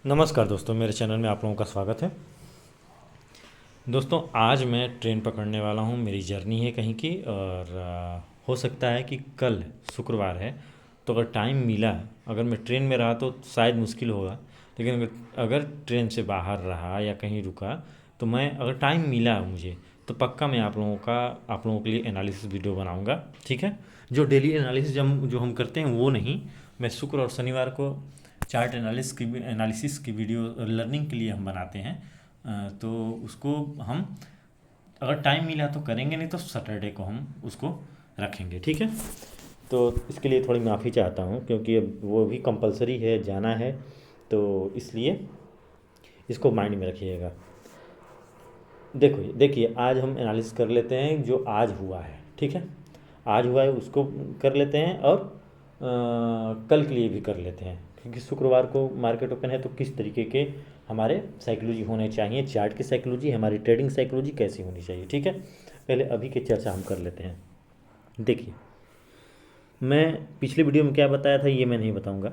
नमस्कार दोस्तों, मेरे चैनल में आप लोगों का स्वागत है। दोस्तों, आज मैं ट्रेन पकड़ने वाला हूँ। मेरी जर्नी है कहीं की और हो सकता है कि कल शुक्रवार है, तो अगर टाइम मिला, अगर मैं ट्रेन में रहा तो शायद मुश्किल होगा। लेकिन अगर ट्रेन से बाहर रहा या कहीं रुका तो मैं, अगर टाइम मिला मुझे, तो पक्का मैं आप लोगों के लिए एनालिसिस वीडियो बनाऊँगा। ठीक है, जो डेली एनालिसिस जो हम करते हैं वो नहीं, मैं शुक्र और शनिवार को चार्ट एनालिसिस की वीडियो लर्निंग के लिए हम बनाते हैं। तो उसको हम, अगर टाइम मिला तो करेंगे, नहीं तो सैटरडे को हम उसको रखेंगे। ठीक है, तो इसके लिए थोड़ी माफ़ी चाहता हूँ क्योंकि अब वो भी कंपलसरी है, जाना है, तो इसलिए इसको माइंड में रखिएगा। देखो, देखिए, आज हम एनालिसिस कर लेते हैं जो आज हुआ है। ठीक है, आज हुआ है उसको कर लेते हैं और कल के लिए भी कर लेते हैं, क्योंकि शुक्रवार को मार्केट ओपन है, तो किस तरीके के हमारे साइकोलॉजी होने चाहिए, चार्ट की साइकोलॉजी, हमारी ट्रेडिंग साइकोलॉजी कैसी होनी चाहिए। ठीक है, पहले अभी की चर्चा हम कर लेते हैं। देखिए, मैं पिछले वीडियो में क्या बताया था ये मैं नहीं बताऊंगा।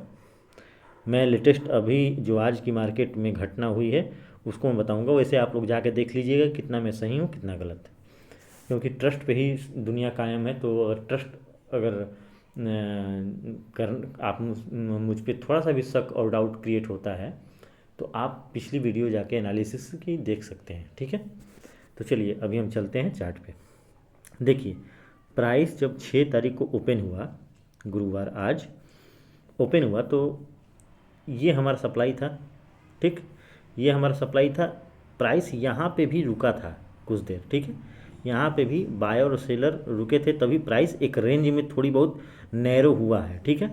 मैं लेटेस्ट अभी जो आज की मार्केट में घटना हुई है उसको मैं बताऊंगा। वैसे आप लोग जाके देख लीजिएगा कितना मैं सही हूँ कितना गलत, क्योंकि ट्रस्ट पे ही दुनिया कायम है। तो अगर ट्रस्ट, अगर कर आप मुझ पे थोड़ा सा भी शक और डाउट क्रिएट होता है तो आप पिछली वीडियो जाके एनालिसिस की देख सकते हैं। ठीक है, तो चलिए अभी हम चलते हैं चार्ट पे। देखिए, प्राइस जब 6 तारीख को ओपन हुआ, गुरुवार आज ओपन हुआ, तो ये हमारा सप्लाई था। ठीक, ये हमारा सप्लाई था। प्राइस यहाँ पे भी रुका था कुछ देर। ठीक है, यहाँ पे भी बायर और सेलर रुके थे, तभी प्राइस एक रेंज में थोड़ी बहुत नैरो हुआ है। ठीक है,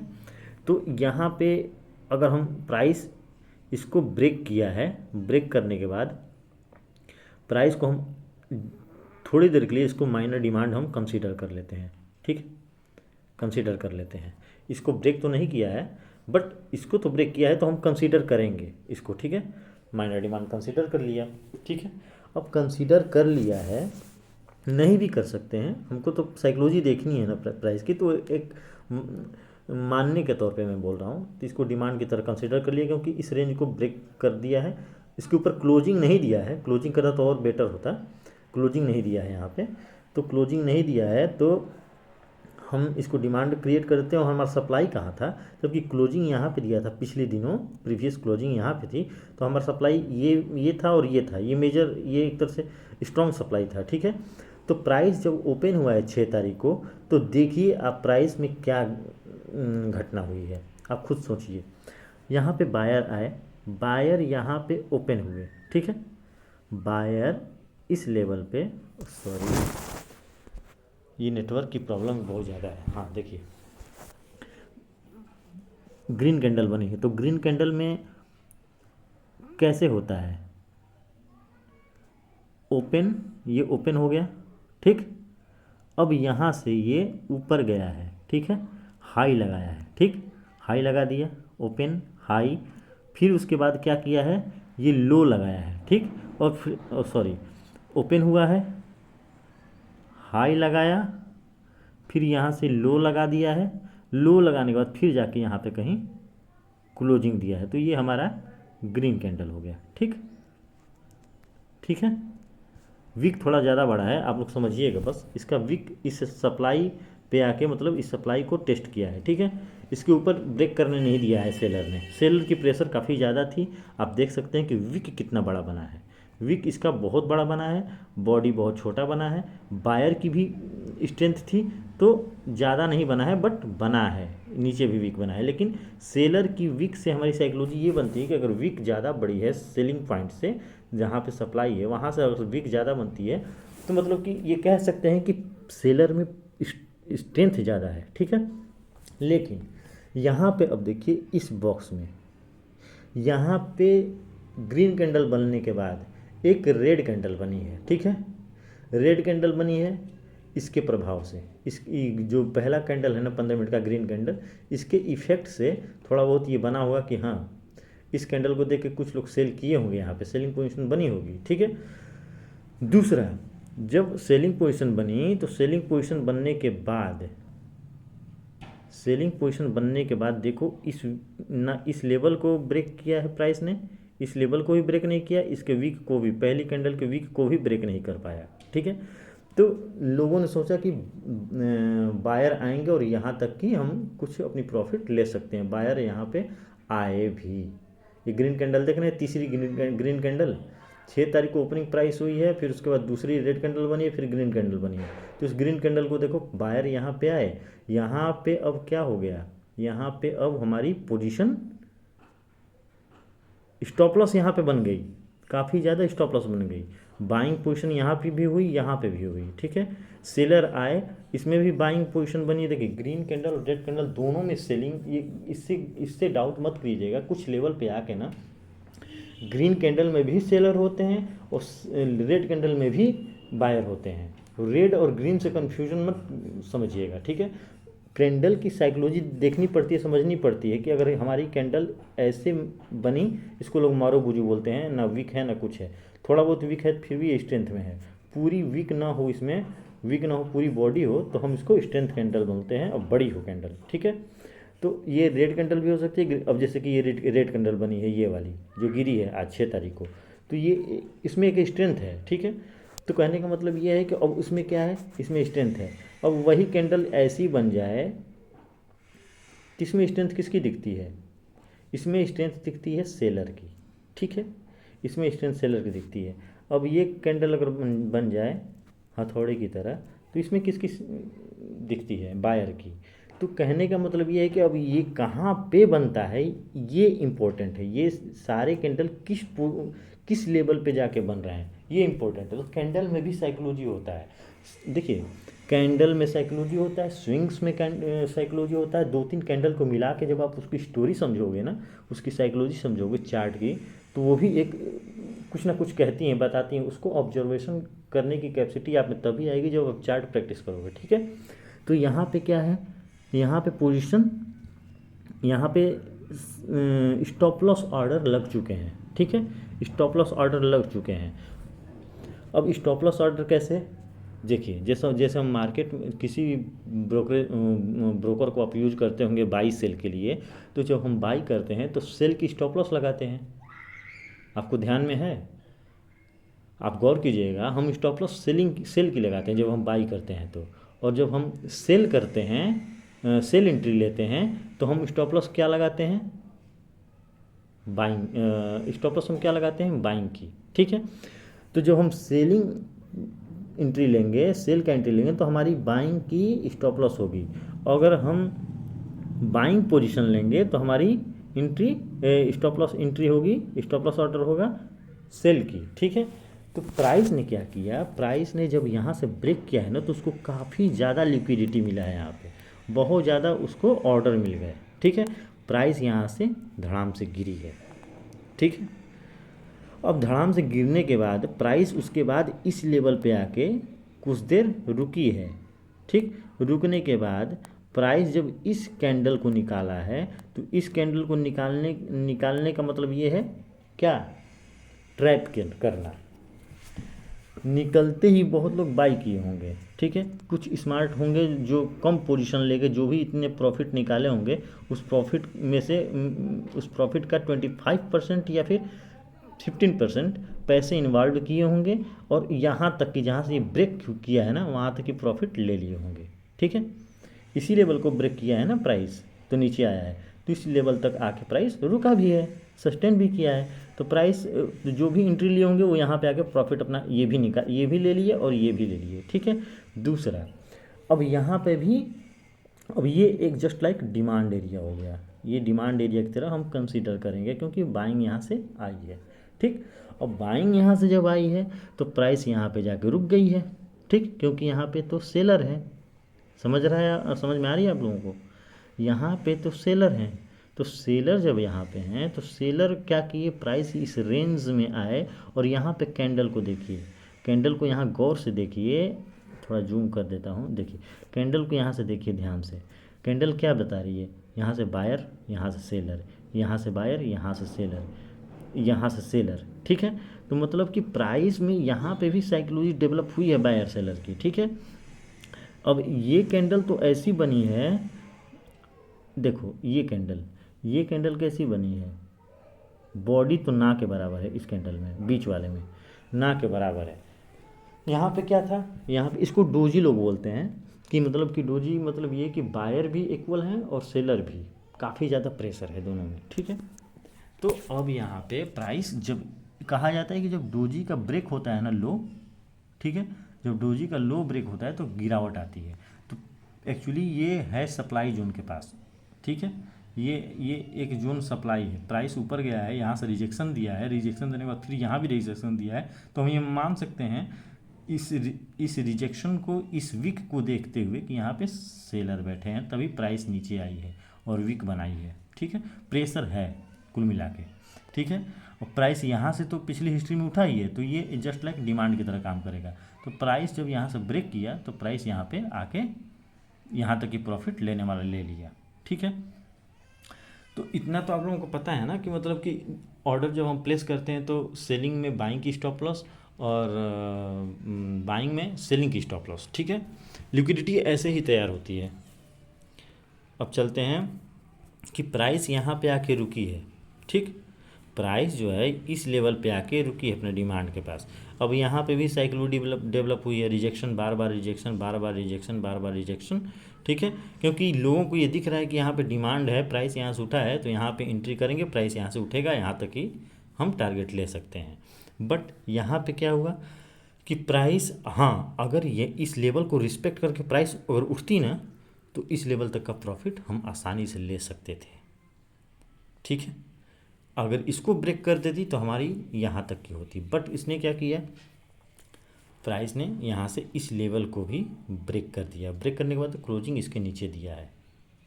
तो यहाँ पे अगर हम प्राइस इसको ब्रेक किया है, ब्रेक करने के बाद प्राइस को हम थोड़ी देर के लिए इसको माइनर डिमांड हम कंसीडर कर लेते हैं। ठीक है, कंसीडर कर लेते हैं। इसको ब्रेक तो नहीं किया है, बट इसको तो ब्रेक किया है, तो हम कंसीडर करेंगे इसको। ठीक है, माइनर डिमांड कंसीडर कर लिया। ठीक है, अब कंसीडर कर लिया है, नहीं भी कर सकते हैं, हमको तो साइकोलॉजी देखनी है ना प्राइस की, तो एक मानने के तौर पे मैं बोल रहा हूँ, तो इसको डिमांड की तरह कंसीडर कर लिया, क्योंकि इस रेंज को ब्रेक कर दिया है। इसके ऊपर क्लोजिंग नहीं दिया है, क्लोजिंग करना तो और बेटर होता। क्लोजिंग नहीं दिया है यहाँ पे, तो क्लोजिंग नहीं दिया है तो हम इसको डिमांड क्रिएट करते हैं। और हमारा सप्लाई कहाँ था, जबकि क्लोजिंग यहाँ पे दिया था पिछले दिनों, प्रीवियस क्लोजिंग यहाँ पे थी, तो हमारा सप्लाई ये था और ये था, ये मेजर, ये एक तरह से स्ट्रॉन्ग सप्लाई था। ठीक है, तो प्राइस जब ओपन हुआ है 6 तारीख को, तो देखिए आप प्राइस में क्या घटना हुई है, आप खुद सोचिए। यहाँ पे बायर आए, बायर यहाँ पे ओपन हुए। ठीक है, बायर इस लेवल पे, सॉरी ये नेटवर्क की प्रॉब्लम बहुत ज़्यादा है। हाँ देखिए, ग्रीन कैंडल बनी है, तो ग्रीन कैंडल में कैसे होता है, ओपन, ये ओपन हो गया। ठीक, अब यहाँ से ये ऊपर गया है। ठीक है, हाई लगाया है। ठीक, हाई लगा दिया, ओपन हाई, फिर उसके बाद क्या किया है, ये लो लगाया है। ठीक, और फिर सॉरी, ओपन हुआ है, हाई लगाया, फिर यहाँ से लो लगा दिया है, लो लगाने के बाद फिर जाके यहाँ पे कहीं क्लोजिंग दिया है, तो ये हमारा ग्रीन कैंडल हो गया। ठीक, ठीक है, विक थोड़ा ज़्यादा बड़ा है, आप लोग समझिएगा बस। इसका विक इस सप्लाई पे आके, मतलब इस सप्लाई को टेस्ट किया है। ठीक है, इसके ऊपर ब्रेक करने नहीं दिया है सेलर ने, सेलर की प्रेशर काफ़ी ज़्यादा थी। आप देख सकते हैं कि विक कितना बड़ा बना है, विक इसका बहुत बड़ा बना है, बॉडी बहुत छोटा बना है। बायर की भी स्ट्रेंथ थी, तो ज़्यादा नहीं बना है, बट बना है, नीचे भी वीक बना है। लेकिन सेलर की वीक से हमारी साइकोलॉजी ये बनती है कि अगर वीक ज़्यादा बड़ी है सेलिंग पॉइंट से, जहाँ पे सप्लाई है वहाँ से अगर वीक ज़्यादा बनती है, तो मतलब कि ये कह सकते हैं कि सेलर में स्ट्रेंथ ज़्यादा है। ठीक है, लेकिन यहाँ पे अब देखिए, इस बॉक्स में यहाँ पे ग्रीन कैंडल बनने के बाद एक रेड कैंडल बनी है। ठीक है, रेड कैंडल बनी है, इसके प्रभाव से, इसकी जो पहला कैंडल है ना 15 मिनट का ग्रीन कैंडल, इसके इफेक्ट से थोड़ा बहुत ये बना हुआ कि हाँ, इस कैंडल को देख के कुछ लोग सेल किए होंगे, यहाँ पे सेलिंग पोजीशन बनी होगी। ठीक है, दूसरा, जब सेलिंग पोजीशन बनी, तो सेलिंग पोजीशन बनने के बाद सेलिंग पोजीशन बनने के बाद देखो इस लेवल को ब्रेक किया है प्राइस ने, इस लेवल को भी ब्रेक नहीं किया, इसके वीक को भी, पहली कैंडल के वीक को भी ब्रेक नहीं कर पाया। ठीक है, तो लोगों ने सोचा कि बायर आएंगे और यहाँ तक कि हम कुछ अपनी प्रॉफिट ले सकते हैं। बायर यहाँ पे आए भी। ये ग्रीन कैंडल देख रहे हैं, तीसरी ग्रीन कैंडल 6 तारीख को ओपनिंग प्राइस हुई है, फिर उसके बाद दूसरी रेड कैंडल बनी है, फिर ग्रीन कैंडल बनी है। तो इस ग्रीन कैंडल को देखो, बायर यहाँ पे आए, यहाँ पे अब क्या हो गया, यहाँ पे अब हमारी पोजीशन स्टॉप लॉस यहाँ पे बन गई, काफ़ी ज़्यादा स्टॉप लॉस बन गई। बाइंग पोजीशन यहाँ पे भी हुई, यहाँ पे भी हुई। ठीक है, सेलर आए, इसमें भी बाइंग पोजीशन बनी। देखिए ग्रीन कैंडल और रेड कैंडल दोनों में सेलिंग, ये इससे डाउट मत कीजिएगा। कुछ लेवल पे आके ना ग्रीन कैंडल में भी सेलर होते हैं और रेड कैंडल में भी बायर होते हैं। रेड और ग्रीन से कन्फ्यूजन मत समझिएगा। ठीक है, कैंडल की साइकोलॉजी देखनी पड़ती है, समझनी पड़ती है कि अगर हमारी कैंडल ऐसे बनी, इसको लोग मारो बूझू बोलते हैं, ना वीक है ना कुछ है, थोड़ा बहुत वीक है फिर भी स्ट्रेंथ में है, पूरी वीक ना हो, इसमें वीक ना हो, पूरी बॉडी हो, तो हम इसको स्ट्रेंथ कैंडल बोलते हैं और बड़ी हो कैंडल। ठीक है, तो ये रेड कैंडल भी हो सकती है। अब जैसे कि ये रेड कैंडल बनी है, ये वाली जो गिरी है आज 6 तारीख को, तो ये इसमें एक स्ट्रेंथ है। ठीक है, तो कहने का मतलब ये है कि अब उसमें क्या है, इसमें स्ट्रेंथ है। अब वही कैंडल ऐसी बन जाए, इसमें स्ट्रेंथ किसकी दिखती है, इसमें स्ट्रेंथ दिखती है सेलर की। ठीक है, इसमें स्ट्रेंथ सेलर की दिखती है। अब ये कैंडल अगर बन जाए हथौड़े की तरह, तो इसमें किसकी दिखती है, बायर की। तो कहने का मतलब ये है कि अब ये कहाँ पे बनता है, ये इम्पोर्टेंट है। ये सारे कैंडल किस लेवल पे जाके बन रहे हैं, ये इम्पोर्टेंट है। तो कैंडल में भी साइकोलॉजी होता है। देखिए कैंडल में साइकोलॉजी होता है, स्विंग्स में साइकोलॉजी होता है। 2-3 कैंडल को मिला के जब आप उसकी स्टोरी समझोगे ना, उसकी साइकोलॉजी समझोगे चार्ट की, तो वो भी एक कुछ ना कुछ कहती हैं, बताती हैं। उसको ऑब्जर्वेशन करने की कैपेसिटी आप में तभी आएगी जब आप चार्ट प्रैक्टिस करोगे। ठीक है, तो यहाँ पे क्या है, यहाँ पे पोजीशन, यहाँ पे स्टॉप लॉस ऑर्डर लग चुके हैं। ठीक है, स्टॉप लॉस ऑर्डर लग चुके हैं। अब स्टॉप लॉस ऑर्डर कैसे, देखिए जैसे हम मार्केट में किसी ब्रोकर को आप यूज करते होंगे बाई सेल के लिए, तो जब हम बाई करते हैं तो सेल की स्टॉप लॉस लगाते हैं। आपको ध्यान में है, आप गौर कीजिएगा, हम स्टॉप लॉस सेल की लगाते हैं जब हम बाई करते हैं तो, और जब हम सेल करते हैं, सेल एंट्री लेते हैं, तो हम स्टॉप लॉस क्या लगाते हैं, बाइंग। स्टॉप लॉस हम क्या लगाते हैं, बाइंग की। ठीक है, तो जब हम सेलिंग एंट्री लेंगे, सेल का एंट्री लेंगे, तो हमारी बाइंग की स्टॉप लॉस होगी। और अगर हम बाइंग पोजीशन लेंगे तो हमारी एंट्री स्टॉप लॉस एंट्री होगी, स्टॉप लॉस ऑर्डर होगा सेल की। ठीक है, तो प्राइस ने क्या किया, प्राइस ने जब यहाँ से ब्रेक किया है ना, तो उसको काफ़ी ज़्यादा लिक्विडिटी मिला है, यहाँ पे बहुत ज़्यादा उसको ऑर्डर मिल गए। ठीक है, प्राइस यहाँ से धड़ाम से गिरी है। ठीक है, अब धड़ाम से गिरने के बाद प्राइस उसके बाद इस लेवल पे आके कुछ देर रुकी है। ठीक, रुकने के बाद प्राइस जब इस कैंडल को निकाला है, तो इस कैंडल को निकालने का मतलब ये है क्या, ट्रैप करना। निकलते ही बहुत लोग बाई किए होंगे। ठीक है, कुछ स्मार्ट होंगे जो कम पोजीशन लेके जो भी इतने प्रॉफिट निकाले होंगे, उस प्रॉफिट में से उस प्रॉफिट का 25% या फिर 15% पैसे इन्वॉल्व किए होंगे, और यहाँ तक कि जहाँ से ये ब्रेक किया है ना, वहाँ तक की प्रॉफिट ले लिए होंगे। ठीक है, इसी लेवल को ब्रेक किया है ना प्राइस, तो नीचे आया है, तो इस लेवल तक आके प्राइस रुका भी है, सस्टेन भी किया है। तो प्राइस जो भी एंट्री लिए होंगे वो यहाँ पे आके प्रॉफिट अपना ये भी ले लिए और ये भी ले लिए। ठीक है, दूसरा, अब यहाँ पे भी, अब ये एक जस्ट लाइक डिमांड एरिया हो गया, ये डिमांड एरिया की तरह हम कंसीडर करेंगे, क्योंकि बाइंग यहाँ से आई है। ठीक, अब बाइंग यहाँ से जब आई है तो प्राइस यहाँ पे जाके रुक गई है। ठीक, क्योंकि यहाँ पे तो सेलर है, समझ में आ रही है आप लोगों को, यहाँ पे तो सेलर हैं। तो सेलर जब यहाँ पे हैं, तो सेलर क्या किए, प्राइस इस रेंज में आए, और यहाँ पे कैंडल को देखिए, कैंडल को यहाँ गौर से देखिए, थोड़ा जूम कर देता हूँ। देखिए कैंडल को यहाँ से देखिए ध्यान से, कैंडल क्या बता रही है, यहाँ से बायर, यहाँ से सेलर, यहाँ से बायर, यहाँ से सेलर, यहाँ से सेलर। ठीक है, तो मतलब कि प्राइस में यहाँ पे भी साइकोलॉजी डेवलप हुई है बायर सेलर की। ठीक है, अब ये कैंडल तो ऐसी बनी है, देखो ये कैंडल कैसी बनी है, बॉडी तो ना के बराबर है इस कैंडल में, बीच वाले में ना के बराबर है। यहाँ पे क्या था, यहाँ पे इसको डोजी लोग बोलते हैं कि मतलब कि डोजी मतलब ये कि बायर भी इक्वल है और सेलर भी, काफ़ी ज़्यादा प्रेशर है दोनों में, ठीक है। तो अब यहाँ पे प्राइस जब कहा जाता है कि जब डोजी का ब्रेक होता है ना लो, ठीक है, जब डोजी का लो ब्रेक होता है तो गिरावट आती है। तो एक्चुअली ये है सप्लाई जोन के पास, ठीक है, ये एक जोन सप्लाई है, प्राइस ऊपर गया है, यहाँ से रिजेक्शन दिया है, रिजेक्शन देने के बाद फिर यहाँ भी रिजेक्शन दिया है, तो हम ये मान सकते हैं इस रिजेक्शन को, इस वीक को देखते हुए कि यहाँ पे सेलर बैठे हैं, तभी प्राइस नीचे आई है और वीक बनाई है, ठीक है, प्रेशर है कुल मिला के, ठीक है। और प्राइस यहाँ से तो पिछली हिस्ट्री में उठा ही है, तो ये जस्ट लाइक डिमांड की तरह काम करेगा। तो प्राइस जब यहाँ से ब्रेक किया तो प्राइस यहाँ पे आके यहाँ तक की प्रॉफिट लेने वाला ले लिया, ठीक है। तो इतना तो आप लोगों को पता है ना कि मतलब कि ऑर्डर जब हम प्लेस करते हैं तो सेलिंग में बाइंग की स्टॉप लॉस और बाइंग में सेलिंग की स्टॉप लॉस, ठीक है। लिक्विडिटी ऐसे ही तैयार होती है। अब चलते हैं कि प्राइस यहाँ पे आके रुकी है, ठीक, प्राइस जो है इस लेवल पे आके रुकी है अपने डिमांड के पास। अब यहाँ पे भी साइकिल डेवलप हुई है, रिजेक्शन, बार बार रिजेक्शन, बार बार रिजेक्शन, बार बार रिजेक्शन, ठीक है, क्योंकि लोगों को ये दिख रहा है कि यहाँ पे डिमांड है, प्राइस यहाँ से उठा है, तो यहाँ पे एंट्री करेंगे, प्राइस यहाँ से उठेगा, यहाँ तक ही हम टारगेट ले सकते हैं। बट यहाँ पे क्या हुआ कि प्राइस, हाँ, अगर ये इस लेवल को रिस्पेक्ट करके प्राइस अगर उठती ना तो इस लेवल तक का प्रॉफिट हम आसानी से ले सकते थे, ठीक है। अगर इसको ब्रेक कर देती तो हमारी यहाँ तक की होती, बट इसने क्या किया, प्राइस ने यहाँ से इस लेवल को भी ब्रेक कर दिया, ब्रेक करने के बाद तो क्लोजिंग इसके नीचे दिया है,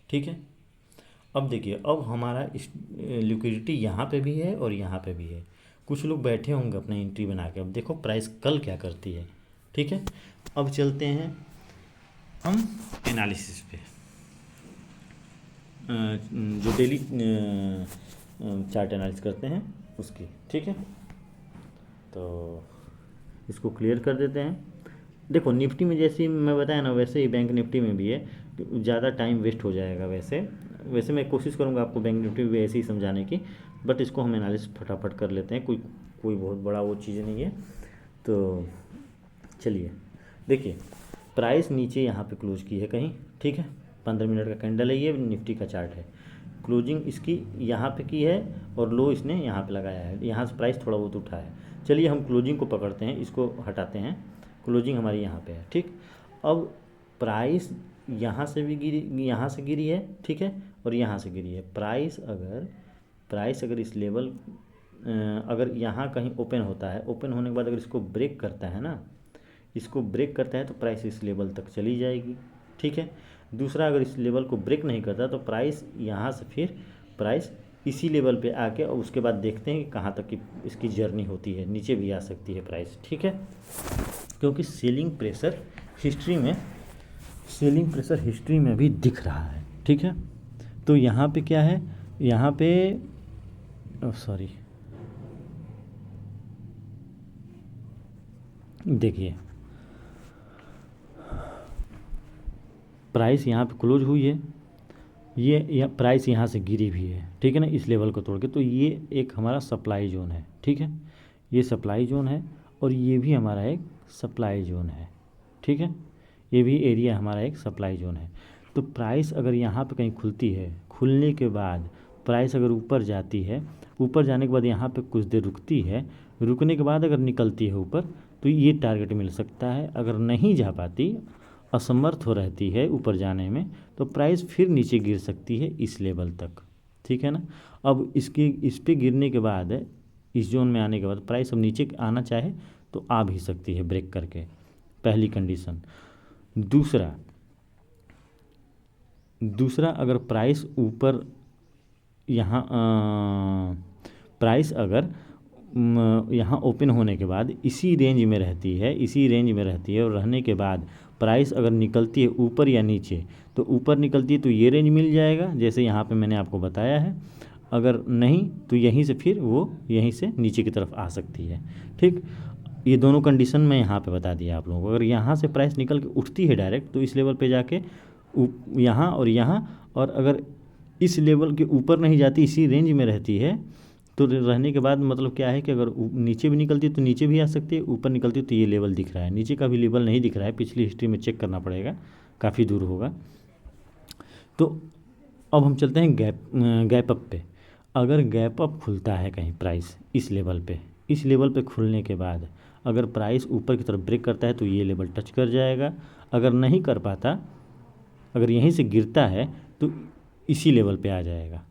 ठीक है। अब देखिए, अब हमारा लिक्विडिटी यहाँ पे भी है और यहाँ पे भी है, कुछ लोग बैठे होंगे अपने एंट्री बना के। अब देखो प्राइस कल क्या करती है, ठीक है। अब चलते हैं हम एनालिसिस पे, जो डेली चार्ट एनालिसिस करते हैं उसकी, ठीक है। तो इसको क्लियर कर देते हैं। देखो निफ्टी में जैसे मैं बताया ना वैसे ही बैंक निफ्टी में भी है, ज़्यादा टाइम वेस्ट हो जाएगा। वैसे मैं कोशिश करूँगा आपको बैंक निफ्टी भी ऐसे ही समझाने की, बट इसको हम एनालिसिस फटाफट कर लेते हैं, कोई बहुत बड़ा वो चीज़ नहीं है। तो चलिए देखिए, प्राइस नीचे यहाँ पे क्लोज की है कहीं, ठीक है, 15 मिनट का कैंडल है, ये निफ्टी का चार्ट है, क्लोजिंग इसकी यहाँ पे की है और लो इसने यहाँ पे लगाया है, यहाँ से प्राइस थोड़ा बहुत उठा है। चलिए हम क्लोजिंग को पकड़ते हैं, इसको हटाते हैं, क्लोजिंग हमारी यहाँ पे है, ठीक। अब प्राइस यहाँ से भी गिरी, यहाँ से गिरी है, ठीक है, और यहाँ से गिरी है। प्राइस अगर इस लेवल, अगर यहाँ कहीं ओपन होता है, ओपन होने के बाद अगर इसको ब्रेक करता है ना, इसको ब्रेक करता है तो प्राइस इस लेवल तक चली जाएगी, ठीक है। दूसरा, अगर इस लेवल को ब्रेक नहीं करता तो प्राइस यहाँ से फिर प्राइस इसी लेवल पे आके और उसके बाद देखते हैं कि कहाँ तक की इसकी जर्नी होती है, नीचे भी आ सकती है प्राइस, ठीक है। क्योंकि सेलिंग प्रेशर हिस्ट्री में भी दिख रहा है, ठीक है। तो यहाँ पे क्या है, यहाँ पे देखिए प्राइस यहाँ पे क्लोज हुई है, ये प्राइस यहाँ से गिरी भी है, ठीक है ना, इस लेवल को तोड़ के। तो ये एक हमारा सप्लाई जोन है, ठीक है, ये सप्लाई जोन है और ये भी हमारा एक सप्लाई जोन है, ठीक है, ये भी एरिया हमारा एक सप्लाई जोन है। तो प्राइस अगर यहाँ पे कहीं खुलती है, खुलने के बाद प्राइस अगर ऊपर जाती है, ऊपर जाने के बाद यहाँ पे कुछ देर रुकती है, रुकने के बाद अगर निकलती है ऊपर तो ये टारगेट मिल सकता है। अगर नहीं जा पाती, असमर्थ हो रहती है ऊपर जाने में, तो प्राइस फिर नीचे गिर सकती है इस लेवल तक, ठीक है ना। अब इस पे गिरने के बाद, इस जोन में आने के बाद प्राइस अब नीचे आना चाहे तो आ भी सकती है ब्रेक करके, पहली कंडीशन। दूसरा अगर प्राइस ऊपर यहाँ प्राइस अगर यहाँ ओपन होने के बाद इसी रेंज में रहती है और रहने के बाद प्राइस अगर निकलती है ऊपर या नीचे, तो ऊपर निकलती है तो ये रेंज मिल जाएगा जैसे यहाँ पे मैंने आपको बताया है, अगर नहीं तो यहीं से फिर वो यहीं से नीचे की तरफ आ सकती है, ठीक। ये दोनों कंडीशन मैं यहाँ पे बता दिया आप लोगों को। अगर यहाँ से प्राइस निकल के उठती है डायरेक्ट तो इस लेवल पे जाके यहाँ और यहाँ, और अगर इस लेवल के ऊपर नहीं जाती, इसी रेंज में रहती है, तो रहने के बाद मतलब क्या है कि अगर नीचे भी निकलती है तो नीचे भी आ सकती है, ऊपर निकलती है तो ये लेवल दिख रहा है, नीचे का भी लेवल नहीं दिख रहा है, पिछली हिस्ट्री में चेक करना पड़ेगा, काफ़ी दूर होगा। तो अब हम चलते हैं गैप अप पे। अगर गैप अप खुलता है कहीं प्राइस इस लेवल पे खुलने के बाद अगर प्राइस ऊपर की तरफ ब्रेक करता है तो ये लेवल टच कर जाएगा। अगर नहीं कर पाता, अगर यहीं से गिरता है तो इसी लेवल पे आ जाएगा,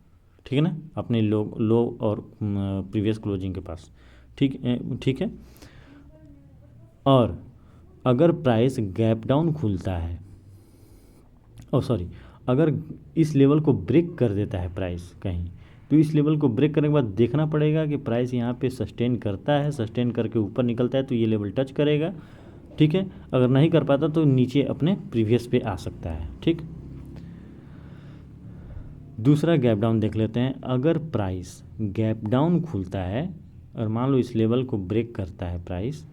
ठीक है ना, अपने लो और प्रीवियस क्लोजिंग के पास, ठीक है। और अगर प्राइस गैप डाउन खुलता है, अगर इस लेवल को ब्रेक कर देता है प्राइस कहीं, तो इस लेवल को ब्रेक करने के बाद देखना पड़ेगा कि प्राइस यहाँ पे सस्टेन करता है, सस्टेन करके ऊपर निकलता है तो ये लेवल टच करेगा, ठीक है। अगर नहीं कर पाता तो नीचे अपने प्रीवियस पे आ सकता है, ठीक। दूसरा गैप डाउन देख लेते हैं। अगर प्राइस गैप डाउन खुलता है और मान लो इस लेवल को ब्रेक करता है प्राइस,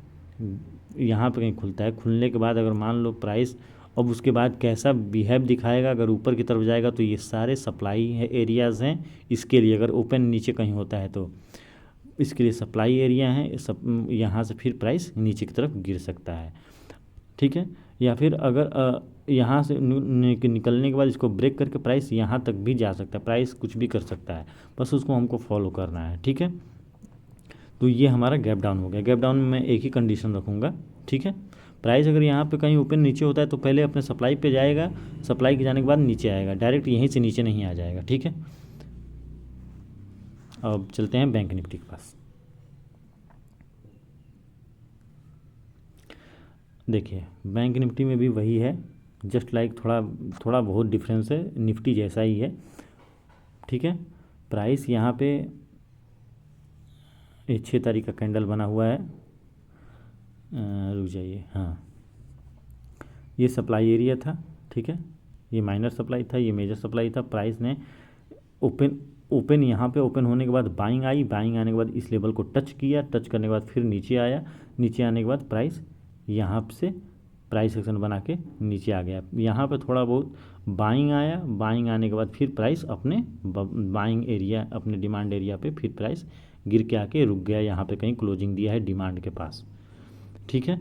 यहाँ पे कहीं खुलता है, खुलने के बाद अगर मान लो प्राइस अब उसके बाद कैसा बिहेव दिखाएगा, अगर ऊपर की तरफ जाएगा तो ये सारे सप्लाई एरियाज़ हैं इसके लिए, अगर ओपन नीचे कहीं होता है तो इसके लिए सप्लाई एरिया है, सब यहाँ से फिर प्राइस नीचे की तरफ गिर सकता है, ठीक है। या फिर अगर यहाँ से निकलने के बाद इसको ब्रेक करके प्राइस यहाँ तक भी जा सकता है, प्राइस कुछ भी कर सकता है, बस उसको हमको फॉलो करना है, ठीक है। तो ये हमारा गैप डाउन हो गया। गैप डाउन में मैं एक ही कंडीशन रखूँगा, ठीक है। प्राइस अगर यहाँ पे कहीं ओपन नीचे होता है तो पहले अपने सप्लाई पे जाएगा, सप्लाई के जाने के बाद नीचे आएगा, डायरेक्ट यहीं से नीचे नहीं आ जाएगा, ठीक है। अब चलते हैं बैंक निफ्टी के पास। देखिए बैंक निफ्टी में भी वही है, जस्ट लाइक थोड़ा बहुत डिफरेंस है, निफ्टी जैसा ही है, ठीक है। प्राइस यहाँ पे 6 तारीख का कैंडल बना हुआ है, रुक जाइए, हाँ ये सप्लाई एरिया था, ठीक है, ये माइनर सप्लाई था, ये मेजर सप्लाई था। प्राइस ने ओपन यहाँ पे ओपन होने के बाद बाइंग आई, बाइंग आने के बाद इस लेवल को टच किया, टच करने के बाद फिर नीचे आया, नीचे आने के बाद प्राइस यहाँ से प्राइस सेक्शन बना के नीचे आ गया, यहाँ पे थोड़ा बहुत बाइंग आया, बाइंग आने के बाद फिर प्राइस अपने बाइंग एरिया, अपने डिमांड एरिया पे फिर प्राइस गिर के आके रुक गया, यहाँ पे कहीं क्लोजिंग दिया है डिमांड के पास, ठीक है।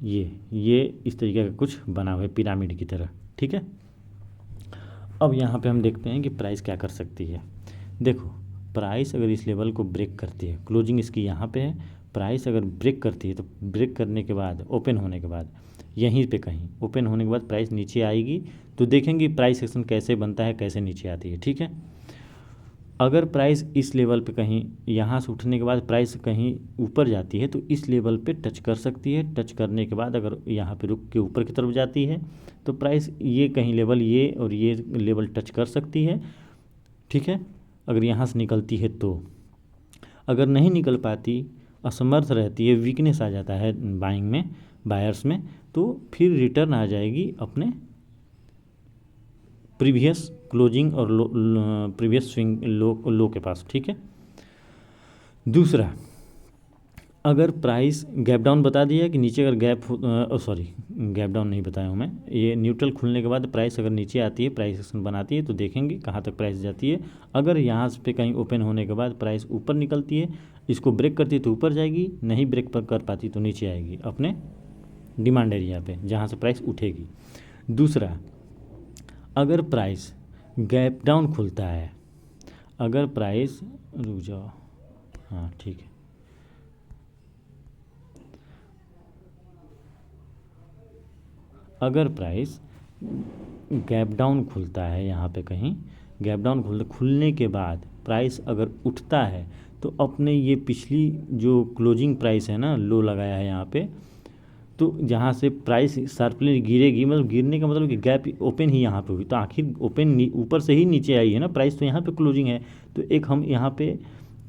ये इस तरीके का कुछ बना हुआ है पिरामिड की तरह, ठीक है। अब यहाँ पे हम देखते हैं कि प्राइस क्या कर सकती है। देखो प्राइस अगर इस लेवल को ब्रेक करती है, क्लोजिंग इसकी यहाँ पे है, प्राइस अगर ब्रेक करती है तो ब्रेक करने के बाद ओपन होने के बाद यहीं पे कहीं ओपन होने के बाद प्राइस नीचे आएगी, तो देखेंगे प्राइस सेक्शन कैसे बनता है, कैसे नीचे आती है, ठीक है। अगर प्राइस इस लेवल पे कहीं यहाँ से उठने के बाद प्राइस कहीं ऊपर जाती है तो इस लेवल पे टच कर सकती है, टच करने के बाद अगर यहाँ पे रुक के ऊपर की तरफ जाती है तो प्राइस ये कहीं लेवल, ये और ये लेवल टच कर सकती है, ठीक है। अगर यहाँ से निकलती है तो, अगर नहीं निकल पाती, असमर्थ रहती है, वीकनेस आ जाता है बाइंग में, बायर्स में, तो फिर रिटर्न आ जाएगी अपने प्रीवियस क्लोजिंग और प्रीवियस स्विंग लो के पास, ठीक है। दूसरा, अगर प्राइस गैप डाउन बता दिया कि नीचे अगर गैप डाउन नहीं बताया हूँ मैं, ये न्यूट्रल खुलने के बाद प्राइस अगर नीचे आती है, प्राइस एक्शन बनाती है, तो देखेंगे कहाँ तक प्राइस जाती है। अगर यहाँ पे कहीं ओपन होने के बाद प्राइस ऊपर निकलती है, इसको ब्रेक करती है तो ऊपर जाएगी, नहीं ब्रेक पर कर पाती तो नीचे आएगी अपने डिमांड एरिया पे, जहाँ से प्राइस उठेगी। दूसरा, अगर प्राइस गैप डाउन खुलता है, अगर प्राइस, रुक जाओ, हाँ ठीक है, अगर प्राइस गैप डाउन खुलता है, यहाँ पे कहीं गैप डाउन खुलने के बाद प्राइस अगर उठता है तो अपने ये पिछली जो क्लोजिंग प्राइस है ना, लो लगाया है यहाँ पे, तो जहाँ से प्राइस शार्पली गिरेगी, मतलब गिरने का मतलब कि गैप ओपन ही यहाँ पे हुई, तो आखिर ओपन ऊपर से ही नीचे आई है ना प्राइस, तो यहाँ पे क्लोजिंग है, तो एक हम यहाँ पे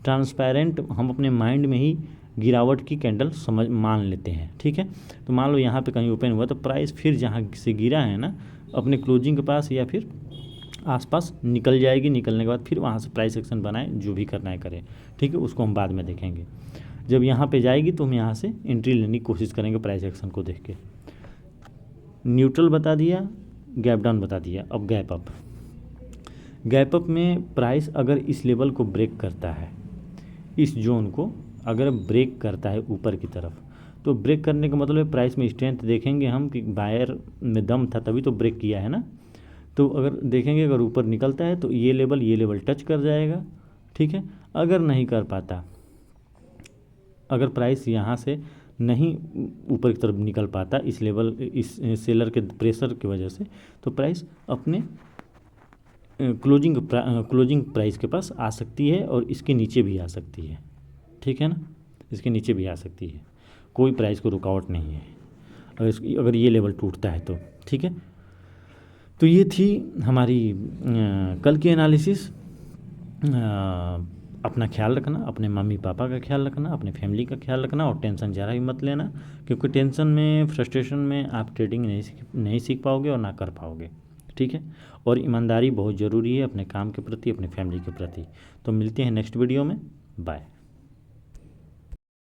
ट्रांसपेरेंट हम अपने माइंड में ही गिरावट की कैंडल मान लेते हैं, ठीक है। तो मान लो यहाँ पे कहीं ओपन हुआ तो प्राइस फिर जहाँ से गिरा है ना अपने क्लोजिंग के पास या फिर आसपास निकल जाएगी, निकलने के बाद फिर वहाँ से प्राइस एक्शन बनाए, जो भी करना है करें, ठीक है, उसको हम बाद में देखेंगे। जब यहाँ पे जाएगी तो हम यहाँ से एंट्री लेने की कोशिश करेंगे प्राइस एक्शन को देख के। न्यूट्रल बता दिया, गैप डाउन बता दिया, अब गैप अप। गैप अप में प्राइस अगर इस लेवल को ब्रेक करता है, इस जोन को अगर ब्रेक करता है ऊपर की तरफ, तो ब्रेक करने का मतलब है प्राइस में स्ट्रेंथ देखेंगे हम कि बायर में दम था तभी तो ब्रेक किया है ना। तो अगर देखेंगे अगर ऊपर निकलता है तो ये लेवल टच कर जाएगा, ठीक है। अगर नहीं कर पाता, अगर प्राइस यहाँ से नहीं ऊपर की तरफ निकल पाता इस लेवल, इस सेलर के प्रेशर की वजह से, तो प्राइस अपने क्लोजिंग प्राइस के पास आ सकती है और इसके नीचे भी आ सकती है, ठीक है ना, इसके नीचे भी आ सकती है, कोई प्राइस को रुकावट नहीं है अगर ये लेवल टूटता है तो, ठीक है। तो ये थी हमारी कल की एनालिसिस। अपना ख्याल रखना, अपने मम्मी पापा का ख्याल रखना, अपने फैमिली का ख्याल रखना और टेंशन ज़रा भी मत लेना, क्योंकि टेंशन में, फ्रस्ट्रेशन में आप ट्रेडिंग नहीं सीख पाओगे और ना कर पाओगे, ठीक है। और ईमानदारी बहुत ज़रूरी है अपने काम के प्रति, अपने फैमिली के प्रति। तो मिलते हैं नेक्स्ट वीडियो में, बाय।